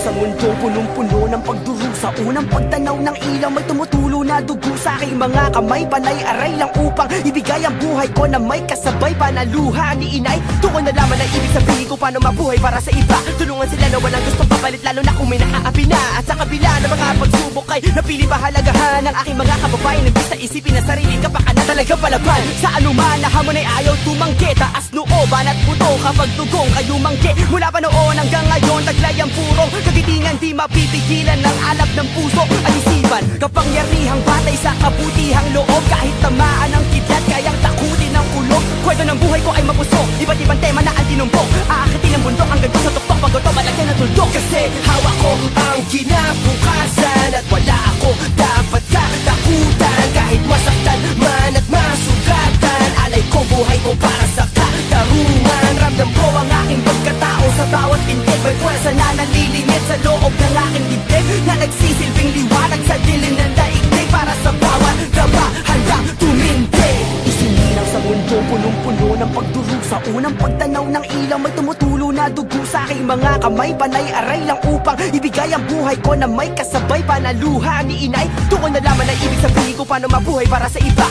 sa mundong punong-puno ng pagdurusa. Unang pagtanaw ng ilaw, may tumutulo na dugo sa aking mga kamay. Panay-aray lang upang ibigay ang buhay ko na may kasabay panaluha ni inay. Doon ko nalaman ang ibig sabihin ko paano mabuhay para sa iba. Tulungan sila na walang gustong papalit, lalo na kung may naaapi na. At sa kabila ng mga pagsubok ay napili pahalagahan ang aking mga kababayan. Nagdis na isipin na sarili kapaka na talagang palaban. Sa anuman na hamon ay ayaw tumanggi. Taas nooban at buto kapag tugong kayo manggi. Mula pa noon hanggang ngayon taglay ang purong kagitingan, di mapipigilan ng alab ng puso at isipan. Kapangyarihang batay sa kabutihang loob, kahit tamaan ng kidlat kayang takutin ng ulog. Kwento ng buhay ko ay mapusok, iba't ibang tema na ang tinumbok. Aakitin ang bundok hanggang sa tuktok, paggoto malagyan ng tuldok. Kasi hawak ko ang kinabukasan at wala ako dapat katakutan. Kahit masaktan man at masugatan, alay ko buhay ko para sa katarungan. Ramdam ko ang aking pagkatao sa bawat pintig. May pwersa na nalilingit sa loob ng aking dibdib, na nagsisilbing liwanag sa dilim ng daigdig. Para sa bawat gaba handang tumindig. Isinilang sa mundo punong-puno ng pagdurusa. Unang pagtanaw ng ilaw, may tumutulo na dugo sa aking mga kamay. Panay-aray lang upang ibigay ang buhay ko na may kasabay panaluha ni inay. Doon ko nalaman ang ibig sabihin ko paano mabuhay para sa iba.